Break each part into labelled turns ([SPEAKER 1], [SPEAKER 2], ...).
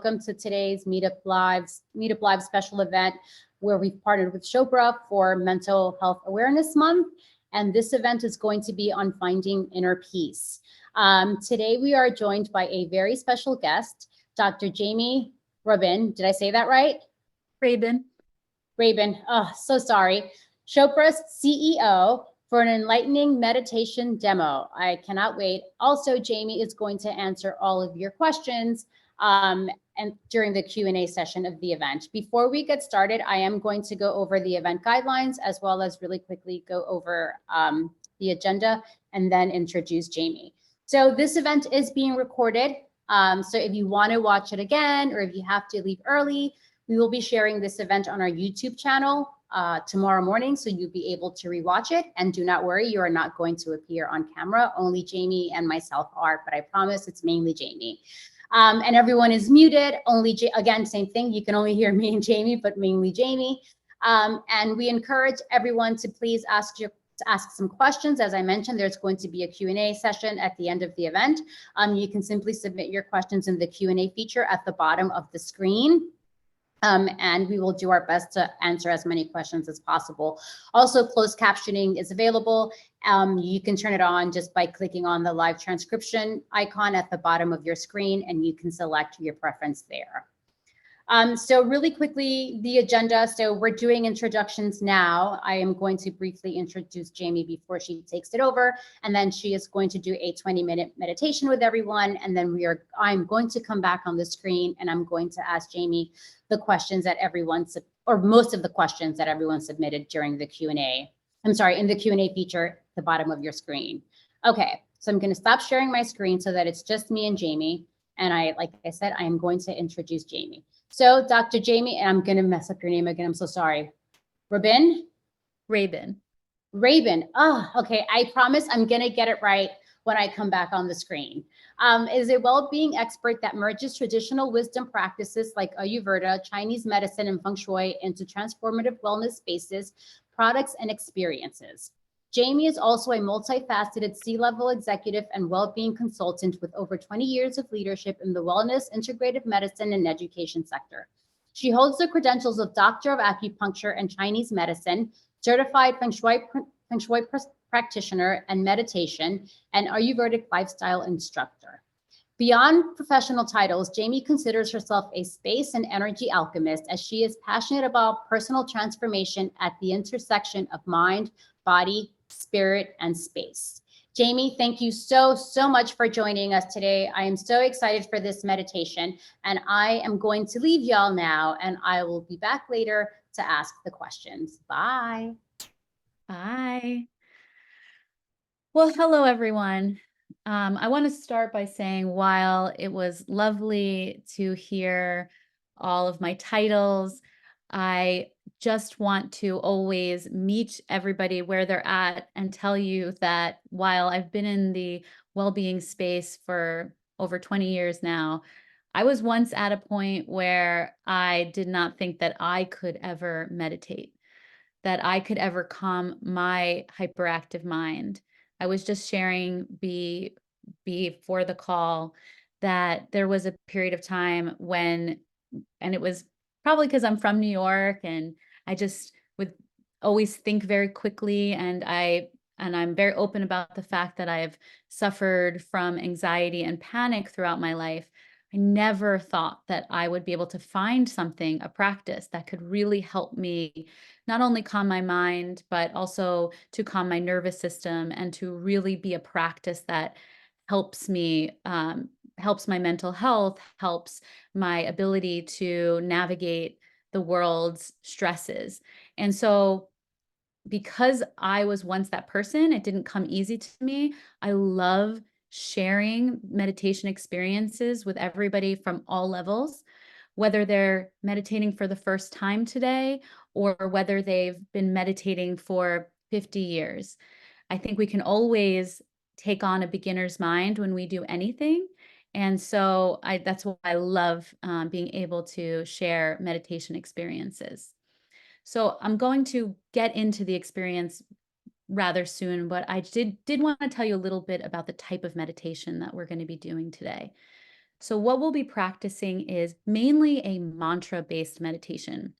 [SPEAKER 1] welcome to today's Meetup Live special event where we've partnered with Chopra for Mental Health Awareness Month. And this event is going to be on finding inner peace. Today we are joined by a very special guest, Dr. Jaime Rabin. Did I say that right?
[SPEAKER 2] Rabin.
[SPEAKER 1] Oh, so sorry. Chopra's CEO for an enlightening meditation demo. I cannot wait. Also, Jaime is going to answer all of your questions and during the Q&A session of the event. Before we get started, I am going to go over the event guidelines as well as really quickly go over the agenda and then introduce Jaime. So this event is being recorded. So if you want to watch it again or if you have to leave early, we will be sharing this event on our YouTube channel tomorrow morning, so you'll be able to rewatch it. And do not worry, you are not going to appear on camera. Only Jaime and myself are, but I promise it's mainly Jaime. And everyone is muted. Again, same thing. You can only hear me and Jaime, but mainly Jaime. And we encourage everyone to please ask some questions. As I mentioned, there's going to be a Q&A session at the end of the event. You can simply submit your questions in the Q&A feature at the bottom of the screen. And we will do our best to answer as many questions as possible. Also, closed captioning is available. You can turn it on just by clicking on the live transcription icon at the bottom of your screen, and you can select your preference there. So really quickly, the agenda. So we're doing introductions now. I am going to briefly introduce Jaime before she takes it over. And then she is going to do a 20-minute meditation with everyone. And then I'm going to come back on the screen and I'm going to ask Jaime the questions that most of the questions that everyone submitted during the Q&A. I'm sorry, in the Q&A feature at the bottom of your screen. Okay, so I'm going to stop sharing my screen so that it's just me and Jaime. And like I said, I am going to introduce Jaime. So Dr. Jaime, and I'm going to mess up your name again. I'm so sorry. Rabin?
[SPEAKER 2] Rabin.
[SPEAKER 1] Oh, okay. I promise I'm going to get it right when I come back on the screen. Is a well-being expert that merges traditional wisdom practices like Ayurveda, Chinese medicine, and Feng Shui into transformative wellness spaces, products, and experiences. Jaime is also a multifaceted C-level executive and well-being consultant with over 20 years of leadership in the wellness, integrative medicine, and education sector. She holds the credentials of Doctor of Acupuncture and Chinese Medicine, Certified Feng Shui Practitioner and Meditation, and Ayurvedic Lifestyle Instructor. Beyond professional titles, Jaime considers herself a space and energy alchemist as she is passionate about personal transformation at the intersection of mind, body, spirit, and space. Jaime, thank you so much for joining us today. I am so excited for this meditation, and I am going to leave y'all now, and I will be back later to ask the questions. Bye.
[SPEAKER 2] Bye. Well, hello, everyone. I want to start by saying, while it was lovely to hear all of my titles, I just want to always meet everybody where they're at and tell you that while I've been in the well-being space for over 20 years now, I was once at a point where I did not think that I could ever meditate, that I could ever calm my hyperactive mind. I was just sharing before the call that there was a period of time when, and it was probably because I'm from New York and I just would always think very quickly, and I'm very open about the fact that I've suffered from anxiety and panic throughout my life. I never thought that I would be able to find something, a practice that could really help me not only calm my mind, but also to calm my nervous system and to really be a practice that helps me, helps my mental health, helps my ability to navigate the world's stresses. And so because I was once that person, it didn't come easy to me. I love sharing meditation experiences with everybody from all levels, whether they're meditating for the first time today or whether they've been meditating for 50 years. I think we can always take on a beginner's mind when we do anything. And so that's why I love being able to share meditation experiences. So I'm going to get into the experience rather soon, but I did want to tell you a little bit about the type of meditation that we're going to be doing today. So what we'll be practicing is mainly a mantra-based meditation.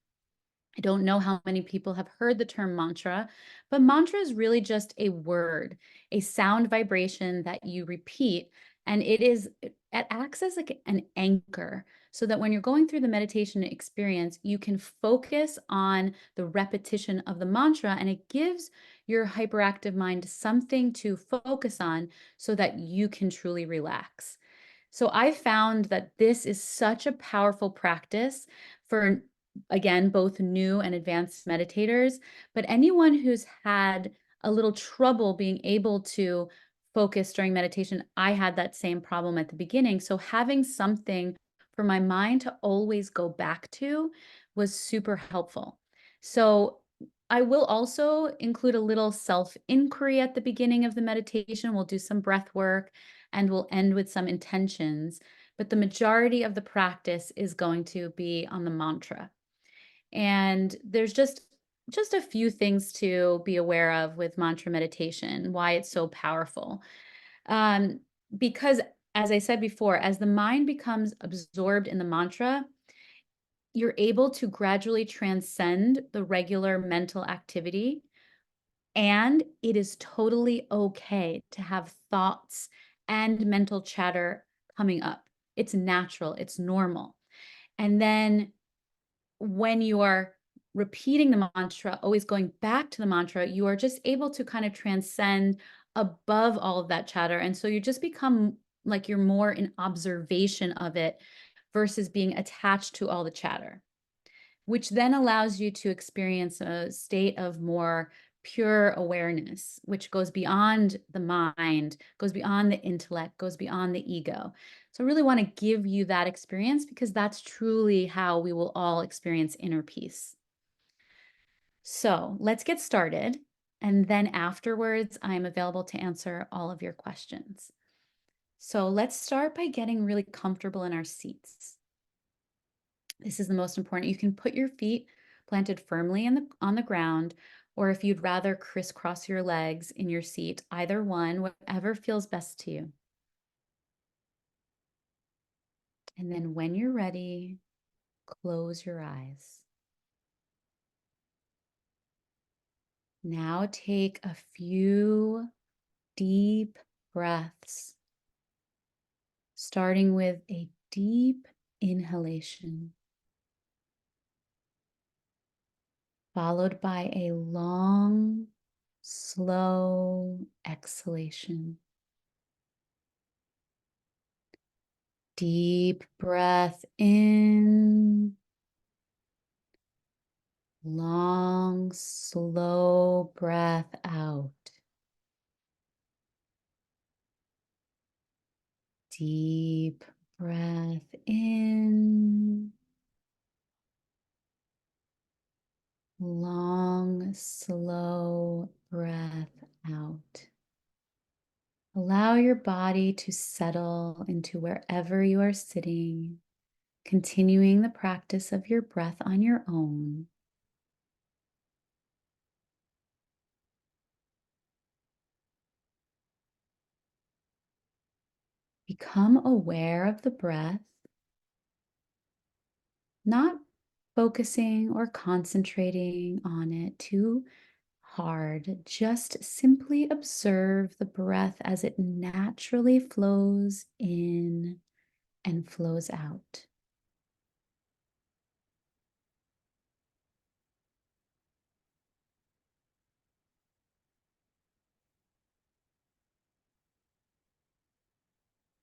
[SPEAKER 2] I don't know how many people have heard the term mantra, but mantra is really just a word, a sound vibration that you repeat. And it acts as like an anchor so that when you're going through the meditation experience, you can focus on the repetition of the mantra and it gives your hyperactive mind something to focus on so that you can truly relax. So I found that this is such a powerful practice for, again, both new and advanced meditators, but anyone who's had a little trouble being able to focus during meditation. I had that same problem at the beginning. So having something for my mind to always go back to was super helpful. So I will also include a little self-inquiry at the beginning of the meditation. We'll do some breath work and we'll end with some intentions. But the majority of the practice is going to be on the mantra. And there's just a few things to be aware of with mantra meditation, why it's so powerful. Um, because as I said before, as the mind becomes absorbed in the mantra, you're able to gradually transcend the regular mental activity. And it is totally okay to have thoughts and mental chatter coming up. It's natural, it's normal. And then when you are repeating the mantra, always going back to the mantra, you are just able to kind of transcend above all of that chatter. And so you just become like you're more in observation of it versus being attached to all the chatter, which then allows you to experience a state of more pure awareness, which goes beyond the mind, goes beyond the intellect, goes beyond the ego. So I really want to give you that experience because that's truly how we will all experience inner peace. So let's get started. And then afterwards, I'm available to answer all of your questions. So let's start by getting really comfortable in our seats. This is the most important. You can put your feet planted firmly on the ground, or if you'd rather crisscross your legs in your seat, either one, whatever feels best to you. And then when you're ready, close your eyes. Now take a few deep breaths, starting with a deep inhalation, followed by a long, slow exhalation. Deep breath in, long, slow breath out. Deep breath in, long, slow breath out. Allow your body to settle into wherever you are sitting, continuing the practice of your breath on your own. Become aware of the breath, not focusing or concentrating on it too hard. Just simply observe the breath as it naturally flows in and flows out.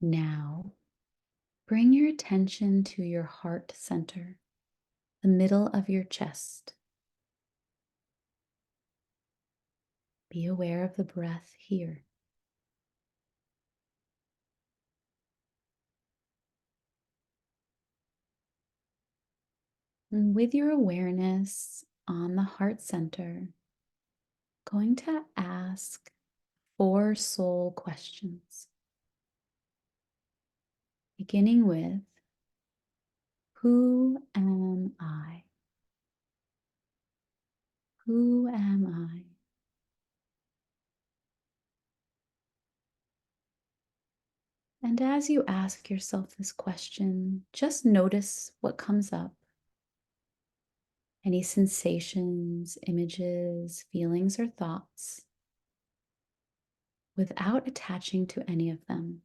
[SPEAKER 2] Now, bring your attention to your heart center, the middle of your chest. Be aware of the breath here. And with your awareness on the heart center, going to ask 4 soul questions, beginning with, who am I? Who am I? And And as you ask yourself this question, just notice what comes up. Any sensations, images, feelings, or thoughts without attaching to any of them.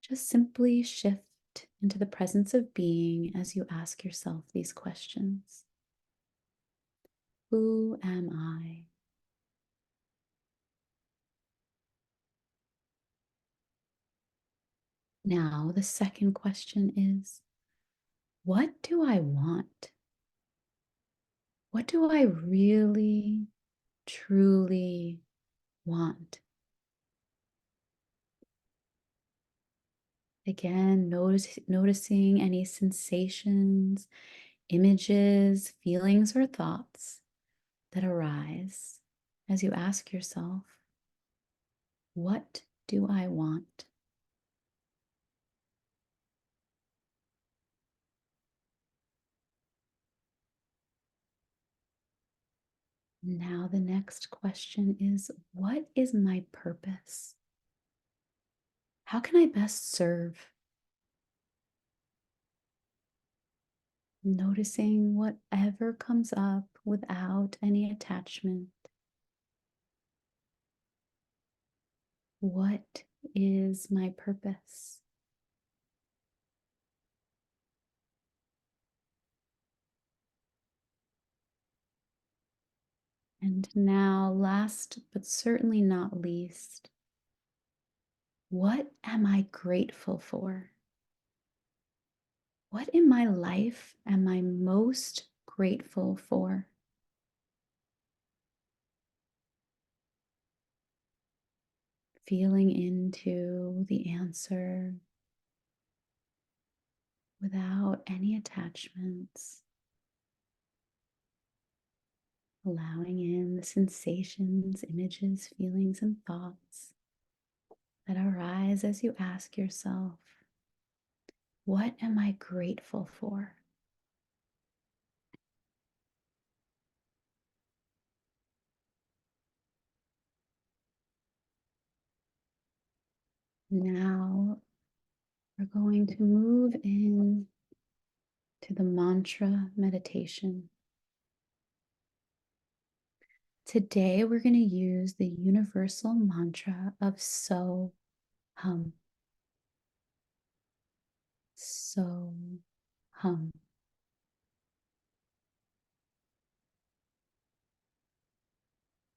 [SPEAKER 2] Just simply shift into the presence of being as you ask yourself these questions. Who am I? Now, the second question is, what do I want? What do I really, truly want? Again, noticing any sensations, images, feelings, or thoughts that arise as you ask yourself, what do I want? Now, the next question is, what is my purpose? How can I best serve? Noticing whatever comes up without any attachment. What is my purpose? And now, last but certainly not least, what am I grateful for? What in my life am I most grateful for? Feeling into the answer without any attachments, allowing in the sensations, images, feelings, and thoughts that arise as you ask yourself, what am I grateful for? Now we're going to move in to the mantra meditation. Today, we're going to use the universal mantra of so hum. So hum.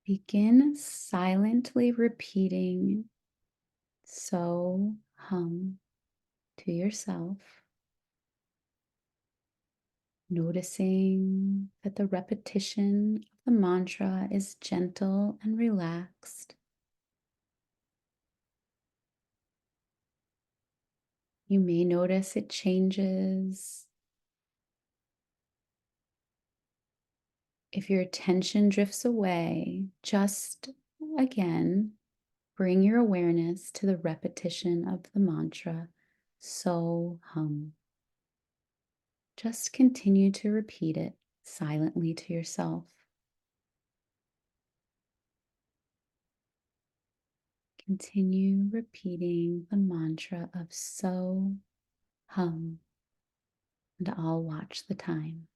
[SPEAKER 2] Begin silently repeating so hum to yourself, noticing that the repetition of the mantra is gentle and relaxed. You may notice it changes. If your attention drifts away, just again, bring your awareness to the repetition of the mantra, so hum. Just continue to repeat it silently to yourself. Continue repeating the mantra of so hum, and I'll watch the time.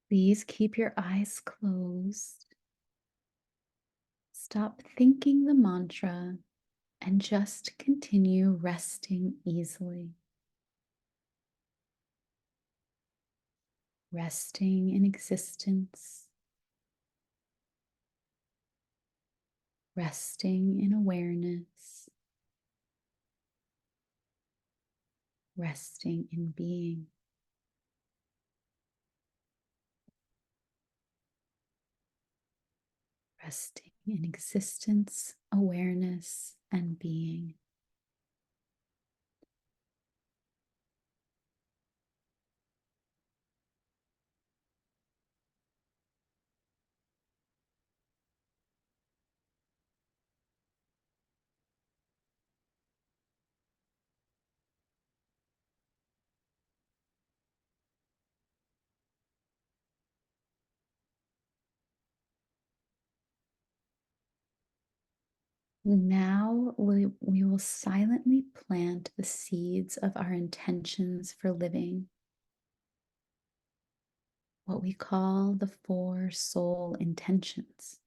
[SPEAKER 2] Please keep your eyes closed. Stop thinking the mantra and just continue resting easily. Resting in existence. Resting in awareness. Resting in being. Resting in existence, awareness, and being. Now we will silently plant the seeds of our intentions for living, what we call the 4 soul intentions,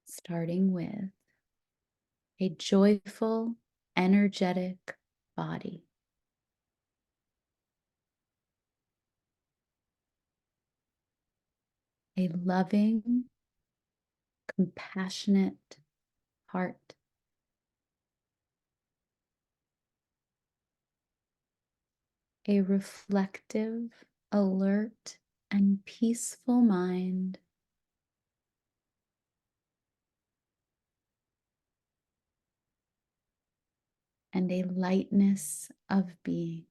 [SPEAKER 2] starting with a joyful, energetic body, a loving, compassionate heart, a reflective, alert, and peaceful mind, and a lightness of being.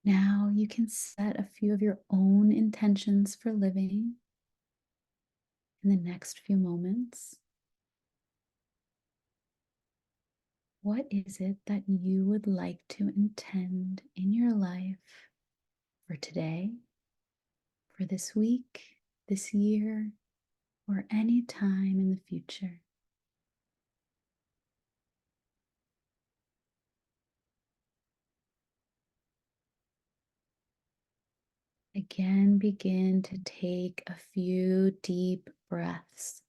[SPEAKER 2] Now you can set a few of your own intentions for living in the next few moments. What is it that you would like to intend in your life for today, for this week, this year, or any time in the future? Again, begin to take a few deep breaths.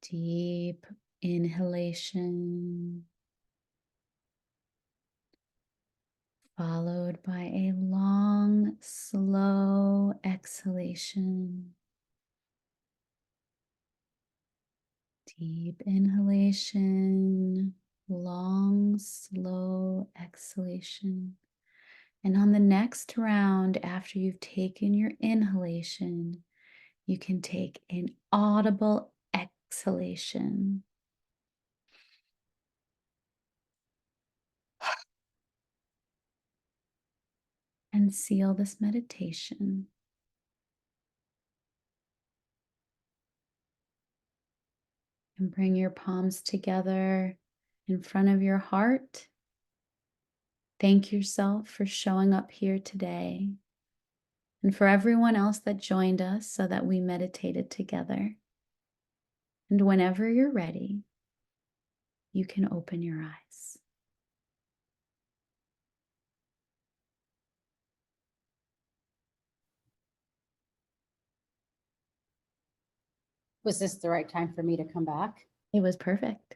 [SPEAKER 2] Deep inhalation, followed by a long, slow exhalation. Deep inhalation, long, slow exhalation. And on the next round, after you've taken your inhalation, you can take an audible exhalation. And seal this meditation. And bring your palms together in front of your heart. Thank yourself for showing up here today, and for everyone else that joined us so that we meditated together. And whenever you're ready, you can open your eyes.
[SPEAKER 1] Was this the right time for me to come back?
[SPEAKER 2] It was perfect.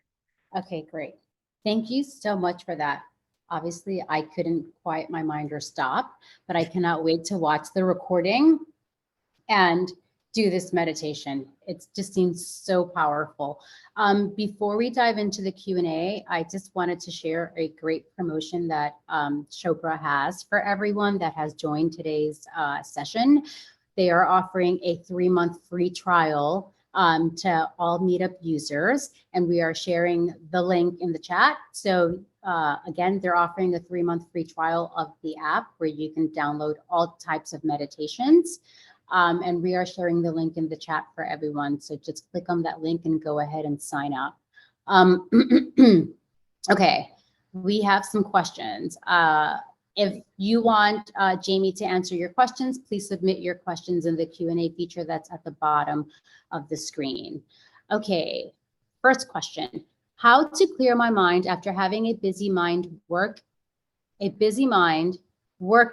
[SPEAKER 1] Okay, great. Thank you so much for that. Obviously, I couldn't quiet my mind or stop, but I cannot wait to watch the recording and do this meditation. It just seems so powerful. Before we dive into the Q&A, I just wanted to share a great promotion that Chopra has for everyone that has joined today's session. They are offering a 3-month free trial to all Meetup users, and we are sharing the link in the chat. So again, they're offering a 3-month free trial of the app where you can download all types of meditations. And we are sharing the link in the chat for everyone. So just click on that link and go ahead and sign up. Okay, we have some questions. If you want Jaime to answer your questions, please submit your questions in the Q&A feature that's at the bottom of the screen. Okay, first question. How to clear my mind after having a busy mind work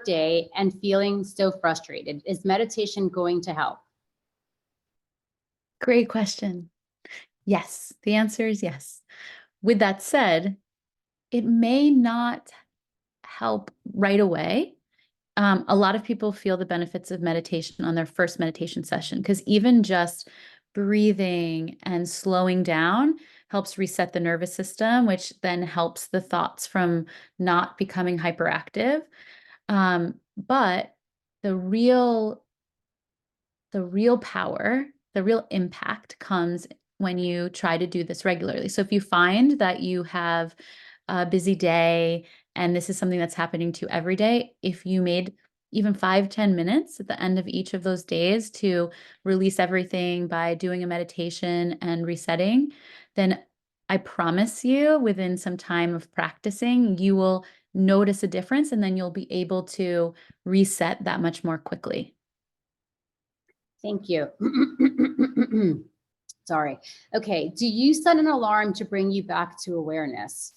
[SPEAKER 1] day and feeling so frustrated. Is meditation going to help?
[SPEAKER 2] Great question. Yes, the answer is yes. With that said, it may not help right away. A lot of people feel the benefits of meditation on their first meditation session because even just breathing and slowing down helps reset the nervous system, which then helps the thoughts from not becoming hyperactive. But the real power, the real impact comes when you try to do this regularly. So if you find that you have a busy day and this is something that's happening to you every day, if you made even 5-10 minutes at the end of each of those days to release everything by doing a meditation and resetting, then I promise you within some time of practicing, you will notice a difference and then you'll be able to reset that much more quickly.
[SPEAKER 1] Thank you. Sorry. Okay. Do you set an alarm to bring you back to awareness?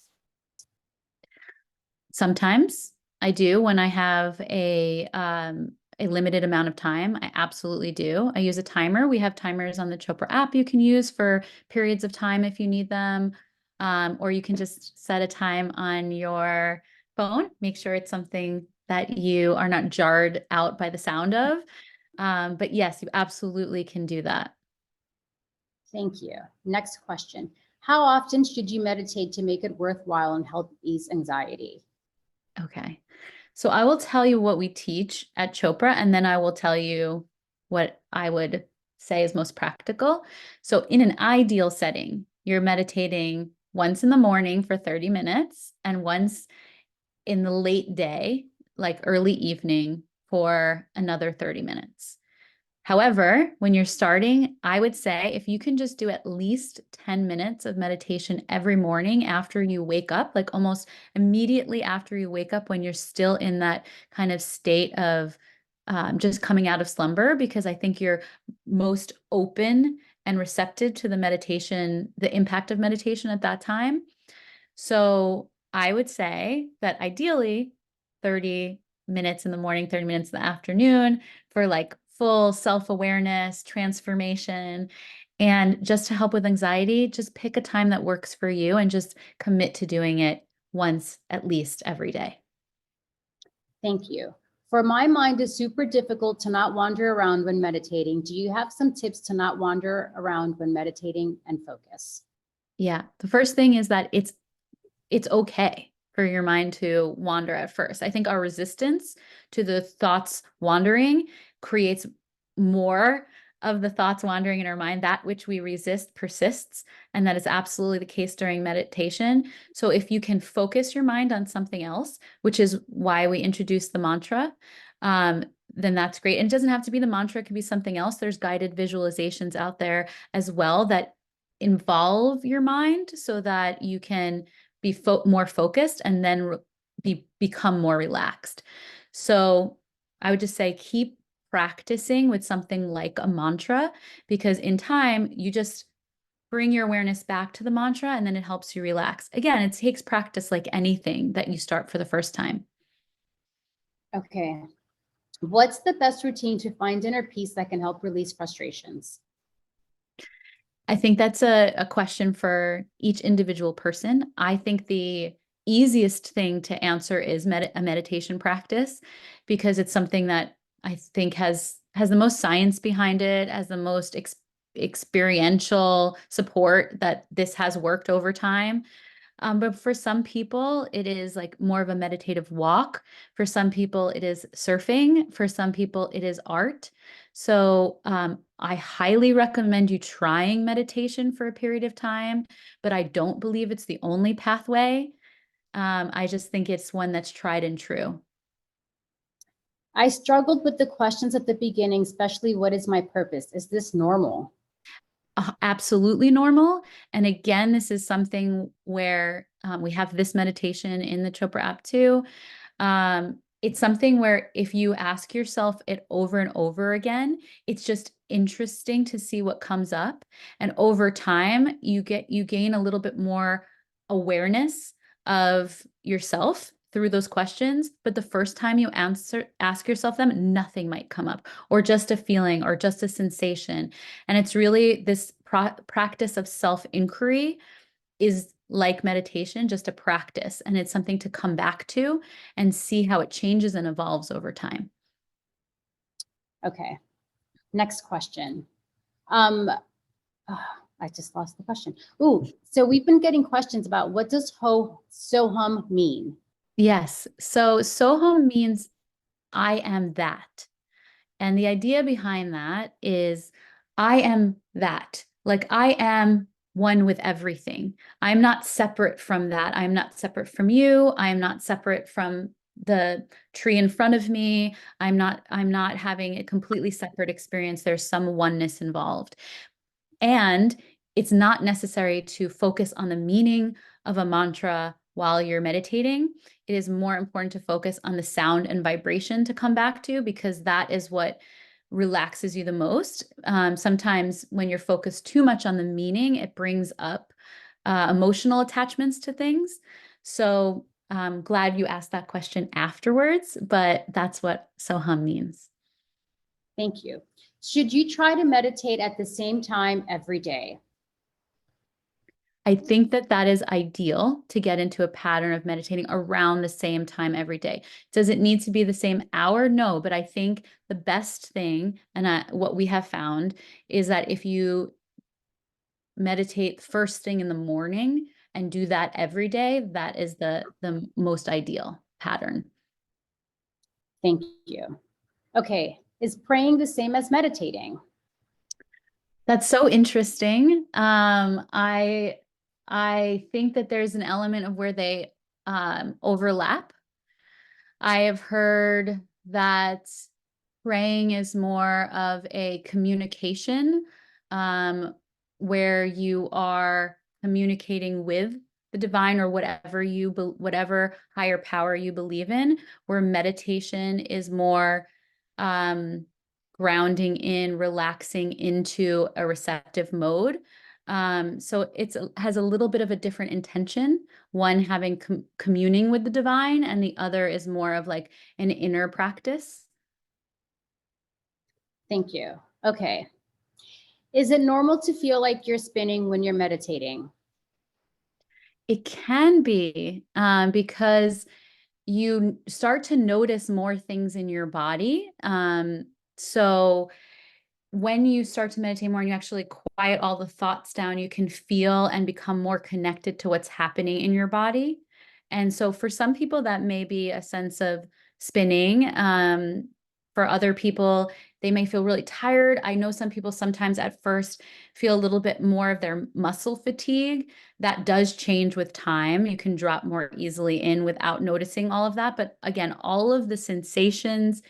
[SPEAKER 2] Sometimes I do when I have a limited amount of time. I absolutely do. I use a timer. We have timers on the Chopra app you can use for periods of time if you need them. Or you can just set a time on your phone. Make sure it's something that you are not jarred out by the sound of. But yes, you absolutely can do that.
[SPEAKER 1] Thank you. Next question. How often should you meditate to make it worthwhile and help ease anxiety?
[SPEAKER 2] Okay. So I will tell you what we teach at Chopra, and then I will tell you what I would say is most practical. So in an ideal setting, you're meditating once in the morning for 30 minutes and once in the late day, like early evening, for another 30 minutes. However, when you're starting, I would say if you can just do at least 10 minutes of meditation every morning after you wake up, like almost immediately after you wake up, when you're still in that kind of state of just coming out of slumber, because I think you're most open and receptive to the meditation, the impact of meditation at that time. So I would say that ideally 30 minutes in the morning, 30 minutes in the afternoon for like full self-awareness, transformation. And just to help with anxiety, just pick a time that works for you and just commit to doing it once at least every day.
[SPEAKER 1] Thank you. For my mind is super difficult to not wander around when meditating. Do you have some tips to not wander around when meditating and focus?
[SPEAKER 2] Yeah. The first thing is that it's okay for your mind to wander at first. I think our resistance to the thoughts wandering creates more of the thoughts wandering in our mind. That which we resist persists, and that is absolutely the case during meditation. So if you can focus your mind on something else, which is why we introduced the mantra, then that's great. And it doesn't have to be the mantra, it can be something else. There's guided visualizations out there as well that involve your mind so that you can be more focused and then become more relaxed. So I would just say keep practicing with something like a mantra, because in time you just bring your awareness back to the mantra and then it helps you relax. Again, it takes practice like anything that you start for the first time.
[SPEAKER 1] Okay. What's the best routine to find inner peace that can help release frustrations?
[SPEAKER 2] I think that's a question for each individual person. I think the easiest thing to answer is a meditation practice, because it's something that I think has the most science behind it, has the most experiential support that this has worked over time. But for some people, it is like more of a meditative walk. For some people, it is surfing. For some people, it is art. So I highly recommend you trying meditation for a period of time, but I don't believe it's the only pathway. I just think it's one that's tried and true.
[SPEAKER 1] I struggled with the questions at the beginning, especially what is my purpose? Is this normal?
[SPEAKER 2] Absolutely normal. And again, this is something where we have this meditation in the Chopra app too. it's something where if you ask yourself it over and over again, it's just interesting to see what comes up. And over time, you gain a little bit more awareness of yourself through those questions. But the first time you ask yourself them, nothing might come up, or just a feeling or just a sensation. And it's really this practice of self-inquiry is like meditation, just a practice, and it's something to come back to and see how it changes and evolves over time.
[SPEAKER 1] Okay, next question. I just lost the question. Ooh, so we've been getting questions about what does Soham mean?
[SPEAKER 2] Yes, so Soham means I am that. And the idea behind that is I am that. Like I am one with everything. I'm not separate from that. I'm not separate from you. I'm not separate from the tree in front of me. I'm not having a completely separate experience. There's some oneness involved. And it's not necessary to focus on the meaning of a mantra while you're meditating. It is more important to focus on the sound and vibration to come back to, because that is what relaxes you the most. Sometimes when you're focused too much on the meaning, it brings up emotional attachments to things. So I'm glad you asked that question afterwards, but that's what Soham means.
[SPEAKER 1] Thank you. Should you try to meditate at the same time every day?
[SPEAKER 2] I think that that is ideal to get into a pattern of meditating around the same time every day. Does it need to be the same hour? No, but I think the best thing, and what we have found, is that if you meditate first thing in the morning and do that every day, that is the most ideal pattern.
[SPEAKER 1] Thank you. Okay, is praying the same as meditating?
[SPEAKER 2] That's so interesting. I think that there's an element of where they overlap. I have heard that praying is more of a communication, where you are communicating with the divine or whatever higher power you believe in, where meditation is more grounding in, relaxing into a receptive mode. So it has a little bit of a different intention, one having communing with the divine, and the other is more of like an inner practice.
[SPEAKER 1] Thank you. Okay. Is it normal to feel like you're spinning when you're meditating?
[SPEAKER 2] It can be because you start to notice more things in your body. So when you start to meditate more and you actually quiet all the thoughts down, you can feel and become more connected to what's happening in your body. And so for some people, that may be a sense of spinning. For other people, they may feel really tired. I know some people sometimes at first feel a little bit more of their muscle fatigue. That does change with time. You can drop more easily in without noticing all of that. But again, all of the sensations,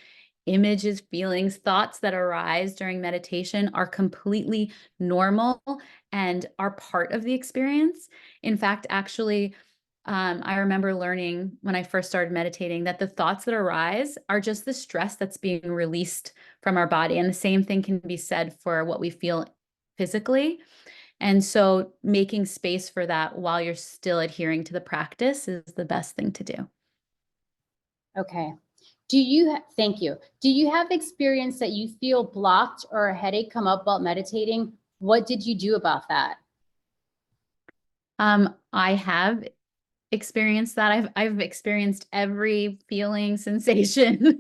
[SPEAKER 2] images, feelings, thoughts that arise during meditation are completely normal and are part of the experience. In fact, actually, I remember learning when I first started meditating that the thoughts that arise are just the stress that's being released from our body. And the same thing can be said for what we feel physically. And so making space for that while you're still adhering to the practice is the best thing to do.
[SPEAKER 1] Okay. Thank you. Do you have experience that you feel blocked or a headache come up while meditating? What did you do about that?
[SPEAKER 2] I have experienced that. I've experienced every feeling, sensation,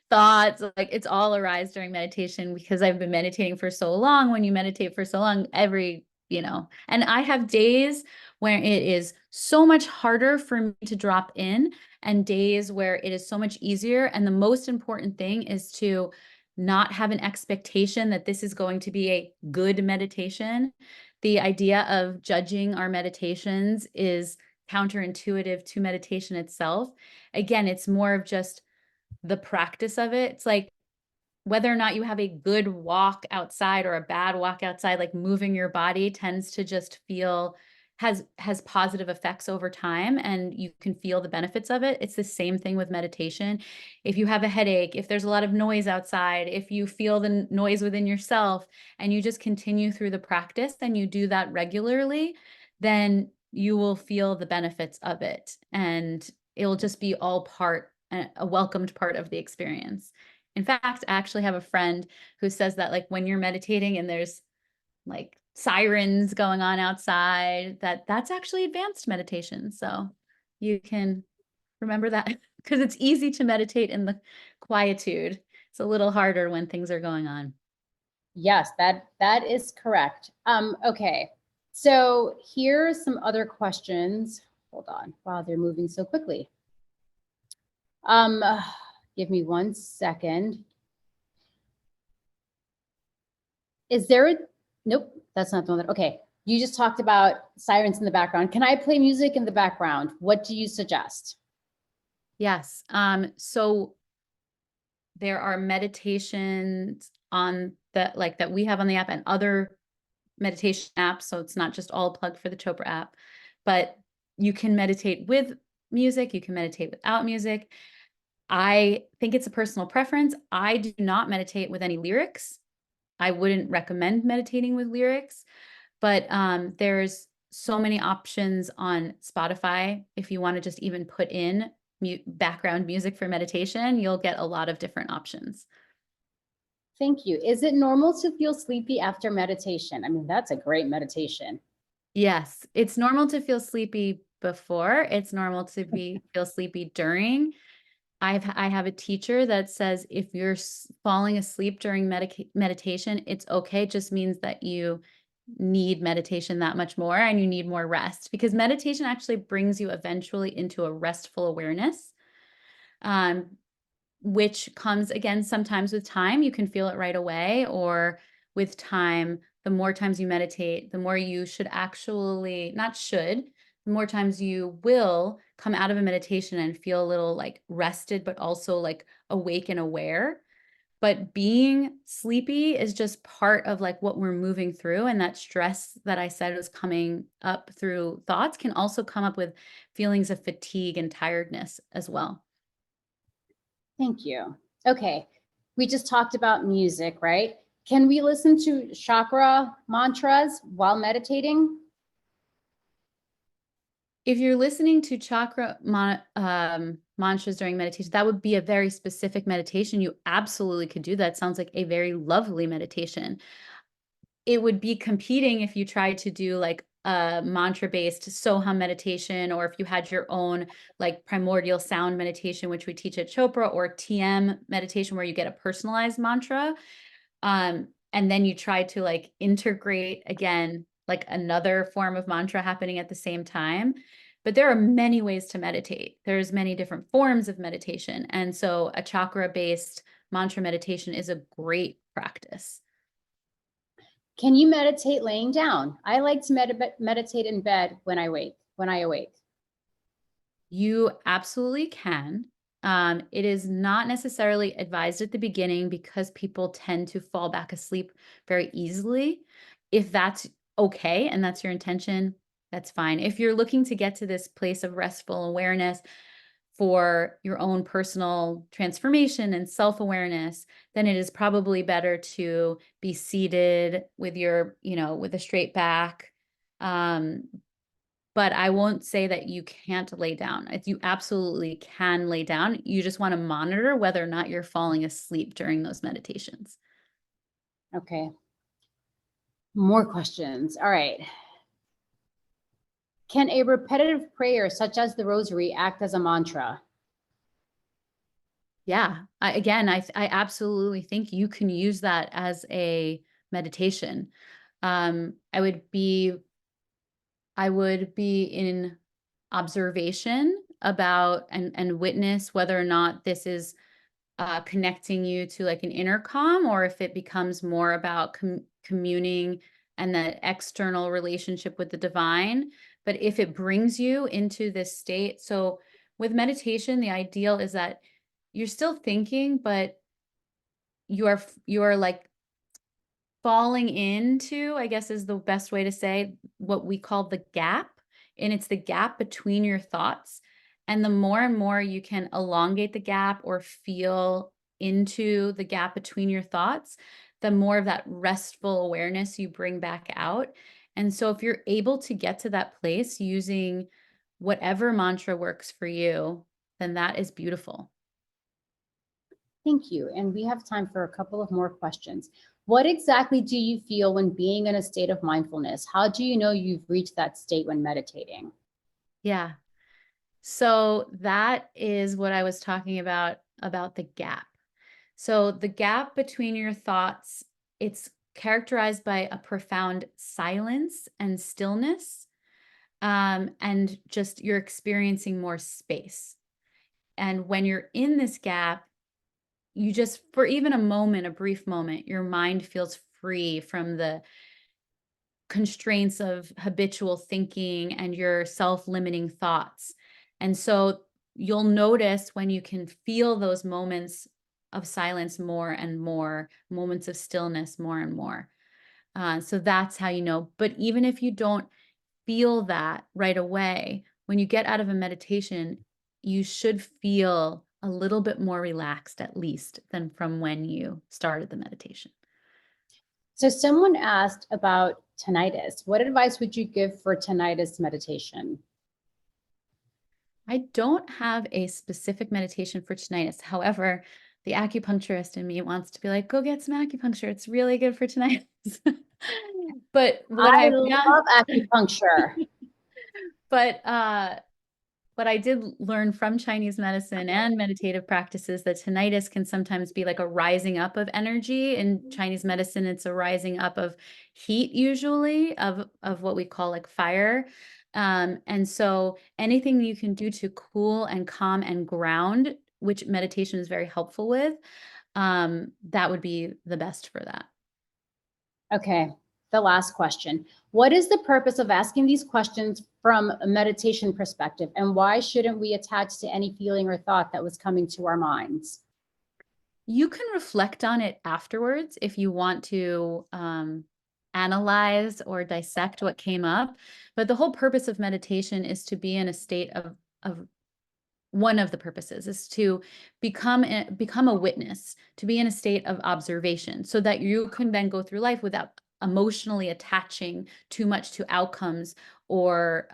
[SPEAKER 2] thoughts, like it's all arise during meditation because I've been meditating for so long. When you meditate for so long, and I have days where it is so much harder for me to drop in and days where it is so much easier. And the most important thing is to not have an expectation that this is going to be a good meditation. The idea of judging our meditations is counterintuitive to meditation itself. Again, it's more of just the practice of it. It's like whether or not you have a good walk outside or a bad walk outside, like moving your body tends to just feel has positive effects over time, and you can feel the benefits of it. It's the same thing with meditation. If you have a headache, if there's a lot of noise outside, if you feel the noise within yourself, and you just continue through the practice and you do that regularly, then you will feel the benefits of it, and it'll just be all a welcomed part of the experience. In fact, I actually have a friend who says that, like, when you're meditating and there's like sirens going on outside, that's actually advanced meditation. So you can remember that, because it's easy to meditate in the quietude. It's a little harder when things are going on.
[SPEAKER 1] Yes, that is correct. Okay, so here's some other questions. Hold on. Wow, they're moving so quickly. Give me 1 second. Is there a, nope, that's not the one. Okay, you just talked about sirens in the background. Can I play music in the background? What do you suggest?
[SPEAKER 2] Yes. So there are meditations on that we have on the app, and other meditation apps. So it's not just all plugged for the Chopra app, but you can meditate with music. You can meditate without music. I think it's a personal preference. I do not meditate with any lyrics. I wouldn't recommend meditating with lyrics, but there's so many options on Spotify. If you want to just even put in background music for meditation, you'll get a lot of different options.
[SPEAKER 1] Thank you. Is it normal to feel sleepy after meditation? I mean, that's a great meditation.
[SPEAKER 2] Yes, it's normal to feel sleepy before. It's normal to feel sleepy during. I have a teacher that says if you're falling asleep during meditation, it's okay. It just means that you need meditation that much more, and you need more rest, because meditation actually brings you eventually into a restful awareness, which comes again sometimes with time. You can feel it right away, or with time, the more times you meditate, the more you should actually, not should, the more times you will come out of a meditation and feel a little like rested, but also like awake and aware. But being sleepy is just part of like what we're moving through. And that stress that I said was coming up through thoughts can also come up with feelings of fatigue and tiredness as well.
[SPEAKER 1] Thank you. Okay, we just talked about music, right? Can we listen to chakra mantras while meditating?
[SPEAKER 2] If you're listening to chakra mantras during meditation, that would be a very specific meditation. You absolutely could do that. Sounds like a very lovely meditation. It would be competing if you tried to do like a mantra-based Soham meditation, or if you had your own like primordial sound meditation, which we teach at Chopra, or TM meditation, where you get a personalized mantra. And then you try to like integrate again, like another form of mantra happening at the same time. But there are many ways to meditate. There's many different forms of meditation. And so a chakra-based mantra meditation is a great practice.
[SPEAKER 1] Can you meditate laying down? I like to meditate in bed when I awake.
[SPEAKER 2] You absolutely can. It is not necessarily advised at the beginning, because people tend to fall back asleep very easily. If that's okay and that's your intention, that's fine. If you're looking to get to this place of restful awareness for your own personal transformation and self-awareness, then it is probably better to be seated with with a straight back. But I won't say that you can't lay down. You absolutely can lay down. You just want to monitor whether or not you're falling asleep during those meditations.
[SPEAKER 1] Okay. More questions. All right. Can a repetitive prayer such as the rosary act as a mantra?
[SPEAKER 2] Yeah. I absolutely think you can use that as a meditation. I would be in observation about and witness whether or not this is connecting you to like an inner calm, or if it becomes more about communing and the external relationship with the divine. But if it brings you into this state, so with meditation, the ideal is that you're still thinking, but you are like falling into, I guess is the best way to say, what we call the gap. And it's the gap between your thoughts. And the more and more you can elongate the gap or feel into the gap between your thoughts, the more of that restful awareness you bring back out. And so if you're able to get to that place using whatever mantra works for you, then that is beautiful.
[SPEAKER 1] Thank you. And we have time for a couple of more questions. What exactly do you feel when being in a state of mindfulness? How do you know you've reached that state when meditating?
[SPEAKER 2] Yeah. So that is what I was talking about the gap. So the gap between your thoughts, it's characterized by a profound silence and stillness, and just you're experiencing more space. And when you're in this gap, you just, for even a moment, a brief moment, your mind feels free from the constraints of habitual thinking and your self-limiting thoughts. And so you'll notice when you can feel those moments of silence more and more, moments of stillness more and more. So that's how you know. But even if you don't feel that right away, when you get out of a meditation, you should feel a little bit more relaxed, at least, than from when you started the meditation.
[SPEAKER 1] So someone asked about tinnitus. What advice would you give for tinnitus meditation?
[SPEAKER 2] I don't have a specific meditation for tinnitus. However, the acupuncturist in me wants to be like, go get some acupuncture. It's really good for tinnitus. But what
[SPEAKER 1] I
[SPEAKER 2] I've found,
[SPEAKER 1] love acupuncture.
[SPEAKER 2] but what I did learn from Chinese medicine and meditative practices, that tinnitus can sometimes be like a rising up of energy. In Chinese medicine, it's a rising up of heat, usually of what we call like fire. And so anything you can do to cool and calm and ground, which meditation is very helpful with, that would be the best for that.
[SPEAKER 1] Okay, the last question. What is the purpose of asking these questions from a meditation perspective, and why shouldn't we attach to any feeling or thought that was coming to our minds?
[SPEAKER 2] You can reflect on it afterwards if you want to analyze or dissect what came up. But the whole purpose of meditation is to be in a state of one of the purposes is to become a witness, to be in a state of observation, so that you can then go through life without emotionally attaching too much to outcomes or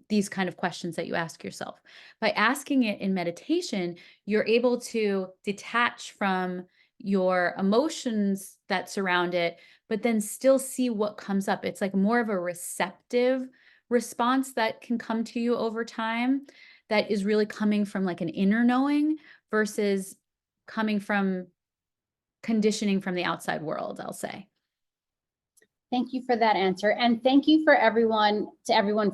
[SPEAKER 2] these kind of questions that you ask yourself. By asking it in meditation, you're able to detach from your emotions that surround it, but then still see what comes up. It's like more of a receptive response that can come to you over time, that is really coming from like an inner knowing versus coming from conditioning from the outside world, I'll say.
[SPEAKER 1] Thank you for that answer. And thank you for everyone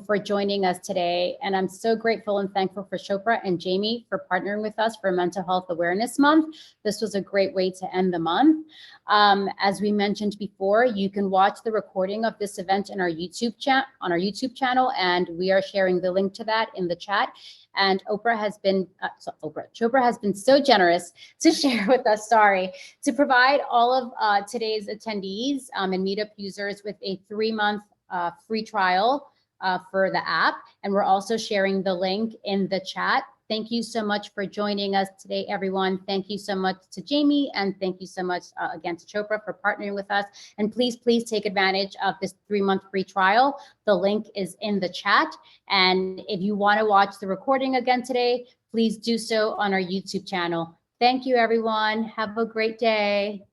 [SPEAKER 1] for joining us today. And I'm so grateful and thankful for Chopra and Jaime for partnering with us for Mental Health Awareness Month. This was a great way to end the month. As we mentioned before, you can watch the recording of this event in our YouTube channel, and we are sharing the link to that in the chat. And Chopra has been so generous to share with us, to provide all of today's attendees and Meetup users with a 3-month free trial for the app. And we're also sharing the link in the chat. Thank you so much for joining us today, everyone. Thank you so much to Jaime, and thank you so much again to Chopra for partnering with us. And please take advantage of this 3-month free trial. The link is in the chat. And if you want to watch the recording again today, please do so on our YouTube channel. Thank you, everyone. Have a great day.